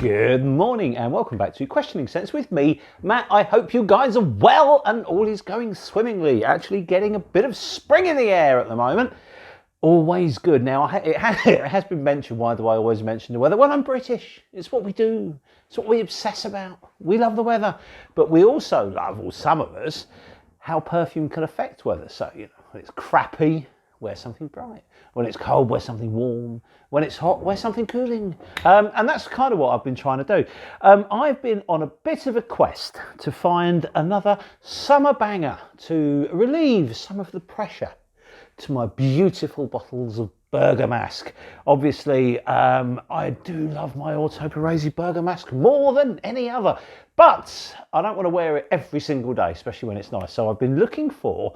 Good morning and welcome back to Questioning Sense with me, Matt. I hope you guys are well and all is going swimmingly. Actually getting a bit of spring in the air at the moment. Always good. Now, it has been mentioned, why do I always mention the weather? Well, I'm British. It's what we do. It's what we obsess about. We love the weather. But we also love, or some of us, how perfume can affect weather. So, you know, when it's crappy, wear something bright. When it's cold, wear something warm. When it's hot, wear something cooling. And that's kind of what I've been trying to do. I've been on a bit of a quest to find another summer banger to relieve some of the pressure to my beautiful bottles of Bergamask. Obviously, I do love my Auto Paresi Bergamask more than any other, but I don't want to wear it every single day, especially when it's nice. So I've been looking for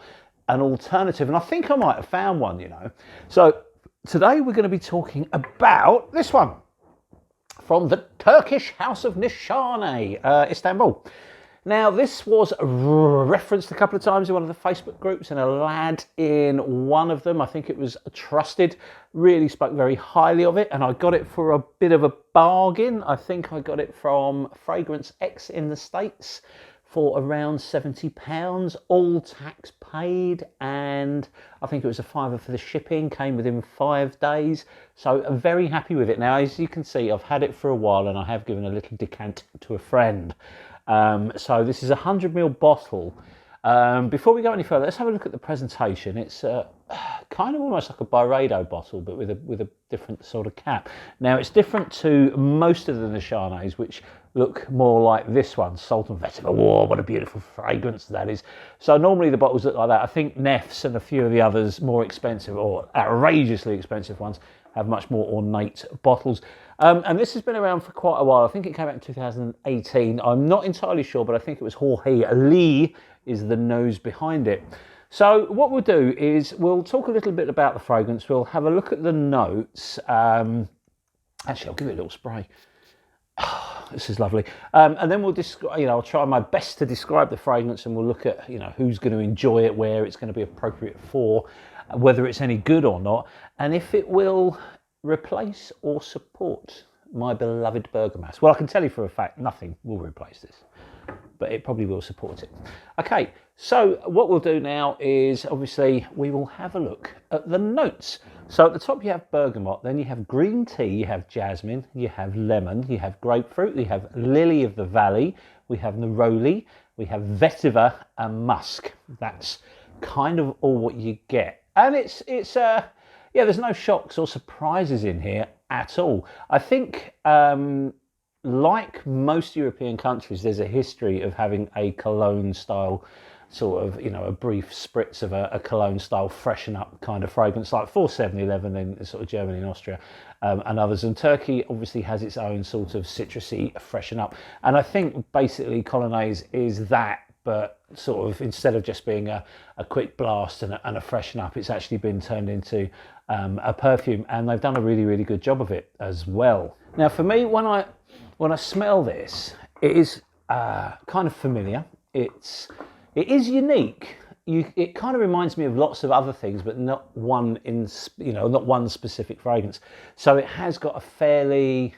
an alternative, and I think I might have found one, you know. So today we're going to be talking about this one from the Turkish house of Nishane, Istanbul. Now, this was referenced a couple of times in one of the Facebook groups, and a lad in one of them, I think it was Trusted, really spoke very highly of it, and I got it for a bit of a bargain. I think I got it from Fragrance X in the States for around £70, all tax paid, and I think it was a £5 for the shipping, came within 5 days, so I'm very happy with it. Now, as you can see, I've had it for a while, and I have given a little decant to a friend. So this is a 100ml bottle. Before we go any further, let's have a look at the presentation. It's kind of almost like a Byredo bottle, but with a different sort of cap. Now, it's different to most of the Nishanes, which look more like this one, Salt and Vetiver. Whoa, what a beautiful fragrance that is. So normally the bottles look like that. I think Neff's and a few of the others, more expensive or outrageously expensive ones, have much more ornate bottles. And this has been around for quite a while. I think it came out in 2018. I'm not entirely sure, but I think it was Jorge Lee is the nose behind it. So what we'll do is we'll talk a little bit about the fragrance. We'll have a look at the notes. Actually, I'll give it a little spray. This is lovely. And then we'll describe, you know, I'll try my best to describe the fragrance, and we'll look at, you know, who's going to enjoy it, where it's going to be appropriate for, whether it's any good or not, and if it will replace or support my beloved Bergamask. Well, I can tell you for a fact, nothing will replace this, but it probably will support it. Okay, so what we'll do now is, obviously, we will have a look at the notes. So at the top you have bergamot, then you have green tea, you have jasmine, you have lemon, you have grapefruit, you have lily of the valley, we have neroli, we have vetiver and musk. That's kind of all what you get. And it's yeah, there's no shocks or surprises in here at all. I think, like most European countries, there's a history of having a cologne style sort of, you know, a brief spritz of a cologne style freshen up kind of fragrance, like 4711 in sort of Germany and Austria, and others. And Turkey obviously has its own sort of citrusy freshen up. And I think basically Colonnise is that, but sort of instead of just being a quick blast and a freshen up, it's actually been turned into a perfume, and they've done a really, really good job of it as well. Now, for me, when I smell this, it is kind of familiar. It is unique. It kind of reminds me of lots of other things, but not one not one specific fragrance. So it has got a fairly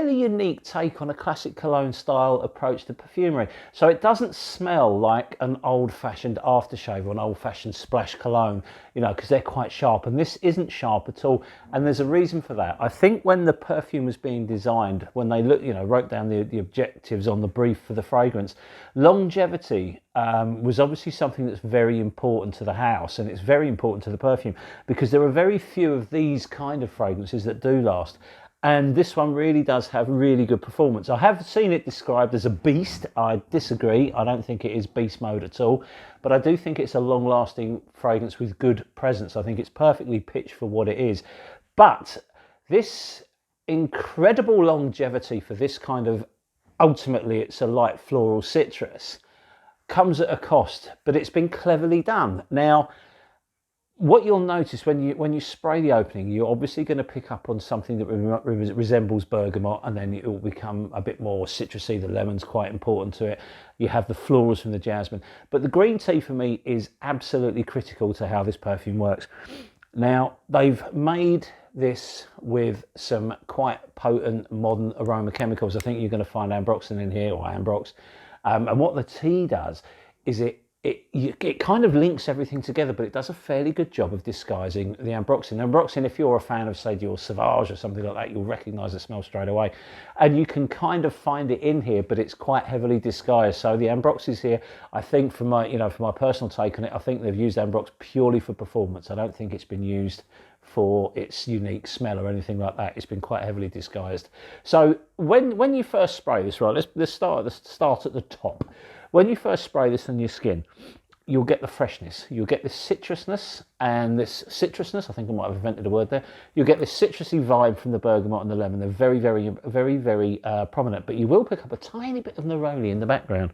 unique take on a classic cologne style approach to perfumery. So it doesn't smell like an old-fashioned aftershave or an old-fashioned splash cologne, you know, because they're quite sharp, and this isn't sharp at all. And there's a reason for that. I think when the perfume was being designed, when they wrote down the objectives on the brief for the fragrance, longevity was obviously something that's very important to the house, and it's very important to the perfume, because there are very few of these kind of fragrances that do last. And this one really does have really good performance. I have seen it described as a beast. I disagree. I don't think it is beast mode at all. But I do think it's a long-lasting fragrance with good presence. I think it's perfectly pitched for what it is. But this incredible longevity for this kind of, ultimately it's a light floral citrus, comes at a cost. But it's been cleverly done. Now, what you'll notice when you spray the opening, you're obviously going to pick up on something that resembles bergamot, and then it will become a bit more citrusy. The lemon's quite important to it. You have the florals from the jasmine. But the green tea for me is absolutely critical to how this perfume works. Now, they've made this with some quite potent modern aroma chemicals. I think you're going to find ambroxan in here, or ambrox. And what the tea does is it kind of links everything together, but it does a fairly good job of disguising the ambroxan. Ambroxan, if you're a fan of, say, Dior Sauvage or something like that, you'll recognise the smell straight away. And you can kind of find it in here, but it's quite heavily disguised. So the ambrox here, I think, for my personal take on it, I think they've used ambrox purely for performance. I don't think it's been used for its unique smell or anything like that. It's been quite heavily disguised. So when you first spray this, right, let's start at the top. When you first spray this on your skin, you'll get the freshness. You'll get this citrusness, and this citrusness, I think I might have invented a word there. You'll get this citrusy vibe from the bergamot and the lemon. They're very, very, very, very prominent, but you will pick up a tiny bit of neroli in the background.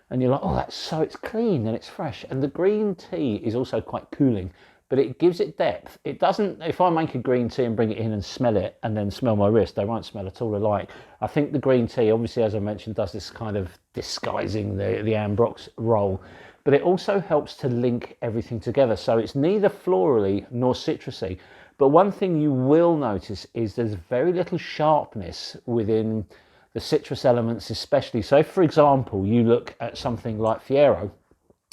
And you're like, oh, it's clean and it's fresh. And the green tea is also quite cooling, but it gives it depth. It doesn't, if I make a green tea and bring it in and smell it and then smell my wrist, they won't smell at all alike. I think the green tea, obviously, as I mentioned, does this kind of disguising the ambrox role, but it also helps to link everything together. So it's neither florally nor citrusy. But one thing you will notice is there's very little sharpness within the citrus elements, especially. So if, for example, you look at something like Fiero,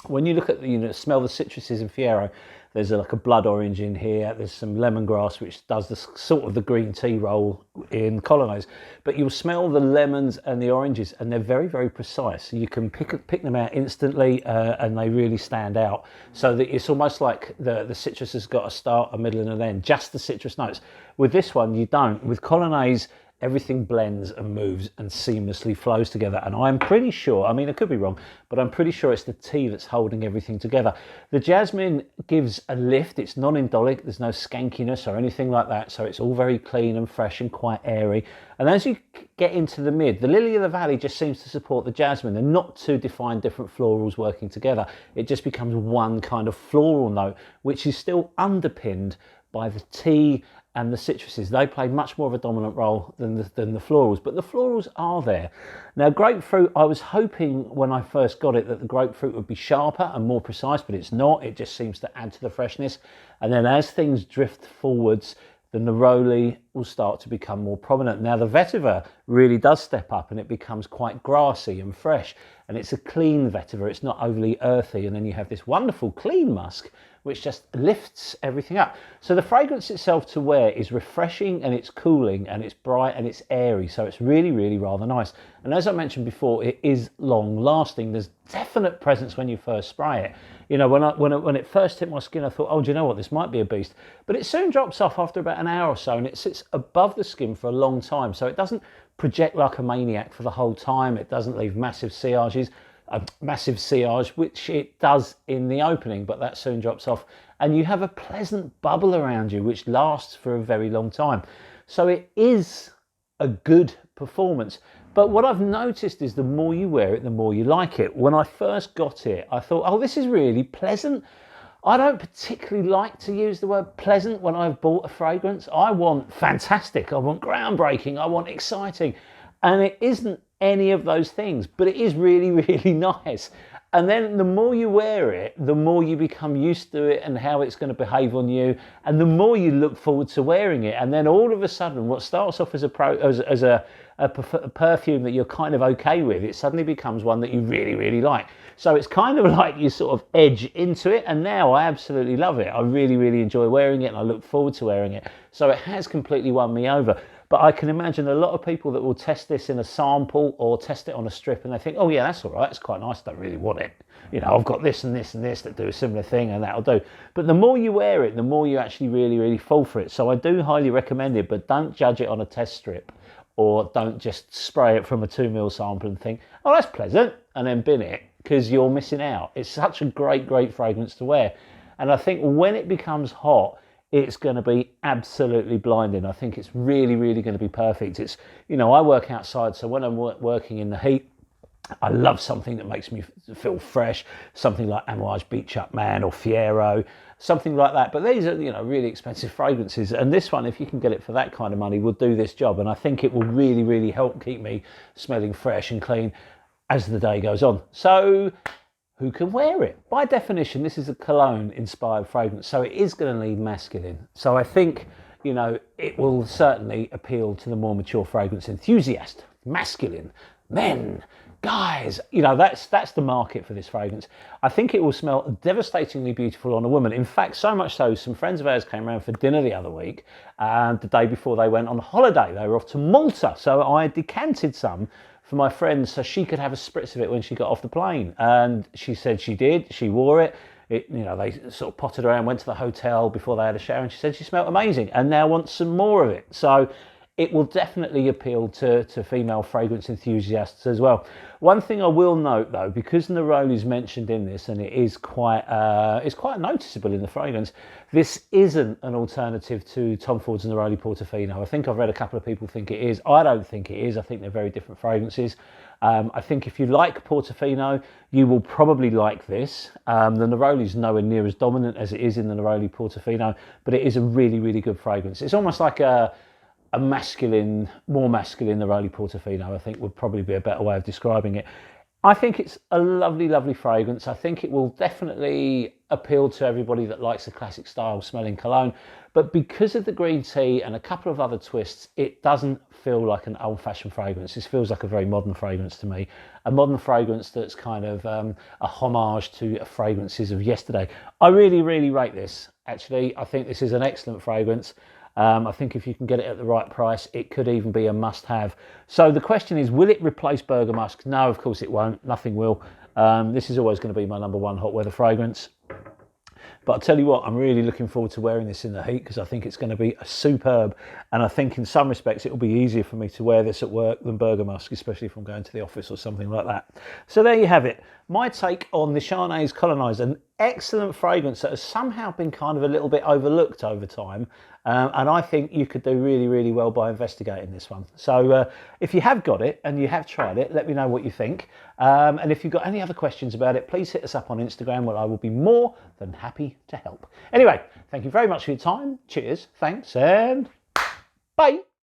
when you look at smell the citruses in Fiero, there's like a blood orange in here. There's some lemongrass, which does the sort of the green tea role in Colognise. But you'll smell the lemons and the oranges, and they're very, very precise. You can pick them out instantly, and they really stand out. So that it's almost like the citrus has got a start, a middle, and an end. Just the citrus notes. With this one, you don't. With Colognise, everything blends and moves and seamlessly flows together. And I'm pretty sure, I mean, I could be wrong, but I'm pretty sure it's the tea that's holding everything together. The jasmine gives a lift. It's non-indolic. There's no skankiness or anything like that. So it's all very clean and fresh and quite airy. And as you get into the mid, the lily of the valley just seems to support the jasmine. They're not two defined different florals working together. It just becomes one kind of floral note, which is still underpinned by the tea and the citruses. They play much more of a dominant role than the florals, but the florals are there. Now, grapefruit, I was hoping when I first got it that the grapefruit would be sharper and more precise, but it's not. It just seems to add to the freshness. And then as things drift forwards, the neroli will start to become more prominent. Now, the vetiver really does step up and it becomes quite grassy and fresh, and it's a clean vetiver. It's not overly earthy. And then you have this wonderful clean musk, which just lifts everything up. So the fragrance itself to wear is refreshing, and it's cooling, and it's bright, and it's airy. So it's really, really rather nice. And as I mentioned before, it is long lasting. There's definite presence when you first spray it. You know, when it first hit my skin, I thought, oh, do you know what? This might be a beast. But it soon drops off after about an hour or so, and it sits above the skin for a long time. So it doesn't project like a maniac for the whole time. It doesn't leave massive sillage, which it does in the opening, but that soon drops off. And you have a pleasant bubble around you, which lasts for a very long time. So it is a good performance. But what I've noticed is the more you wear it, the more you like it. When I first got it, I thought, oh, this is really pleasant. I don't particularly like to use the word pleasant when I've bought a fragrance. I want fantastic, I want groundbreaking, I want exciting. And it isn't any of those things, but it is really, really nice. And then the more you wear it, the more you become used to it and how it's going to behave on you, and the more you look forward to wearing it. And then all of a sudden, what starts off as a perfume that you're kind of okay with, it suddenly becomes one that you really, really like. So it's kind of like you sort of edge into it, and now I absolutely love it. I really, really enjoy wearing it, and I look forward to wearing it. So it has completely won me over. But I can imagine a lot of people that will test this in a sample or test it on a strip, and they think, oh yeah, that's all right, it's quite nice, don't really want it. You know, I've got this and this and this that do a similar thing, and that'll do. But the more you wear it, the more you actually really, really fall for it. So I do highly recommend it, but don't judge it on a test strip, or don't just spray it from a 2 ml sample and think, oh, that's pleasant, and then bin it, because you're missing out. It's such a great, great fragrance to wear. And I think when it becomes hot, it's going to be absolutely blinding. I think it's really, really going to be perfect. It's, you know, I work outside, so when I'm working in the heat, I love something that makes me feel fresh, something like Amouage Beach Up Man or Fiero, something like that. But these are, you know, really expensive fragrances, and this one, if you can get it for that kind of money, will do this job. And I think it will really, really help keep me smelling fresh and clean as the day goes on. So who can wear it? By definition, this is a cologne inspired fragrance, so it is going to lean masculine. So I think you know, it will certainly appeal to the more mature fragrance enthusiast, masculine, men, guys. You know, that's the market for this fragrance. I think it will smell devastatingly beautiful on a woman. In fact, so much so, some friends of ours came around for dinner the other week, the day before they went on holiday. They were off to Malta, so I decanted some for my friend so she could have a spritz of it when she got off the plane. And she said she did. She wore it. You know, they sort of potted around, went to the hotel before they had a shower, and she said she smelled amazing and now wants some more of it. So it will definitely appeal to female fragrance enthusiasts as well. One thing I will note though, because Neroli is mentioned in this, and it's quite noticeable in the fragrance, this isn't an alternative to Tom Ford's Neroli Portofino. I think I've read a couple of people think it is. I don't think it is. I think they're very different fragrances. I think if you like Portofino, you will probably like this. The Neroli is nowhere near as dominant as it is in the Neroli Portofino, but it is a really, really good fragrance. It's almost like a masculine, more masculine Neroli Portofino, I think would probably be a better way of describing it. I think it's a lovely, lovely fragrance. I think it will definitely appeal to everybody that likes a classic style smelling cologne. But because of the green tea and a couple of other twists, it doesn't feel like an old-fashioned fragrance. This feels like a very modern fragrance to me. A modern fragrance that's kind of a homage to fragrances of yesterday. I really, really rate this, actually. I think this is an excellent fragrance. I think if you can get it at the right price, it could even be a must-have. So the question is, will it replace Berger Musk? No, of course it won't. Nothing will. This is always going to be my #1 hot weather fragrance. But I'll tell you what, I'm really looking forward to wearing this in the heat because I think it's going to be superb. And I think in some respects it will be easier for me to wear this at work than Berger Musk, especially if I'm going to the office or something like that. So there you have it. My take on Nishane Colognise, an excellent fragrance that has somehow been kind of a little bit overlooked over time. And I think you could do really, really well by investigating this one. So if you have got it and you have tried it, let me know what you think. And if you've got any other questions about it, please hit us up on Instagram, where I will be more than happy to help. Anyway, thank you very much for your time. Cheers, thanks, and bye.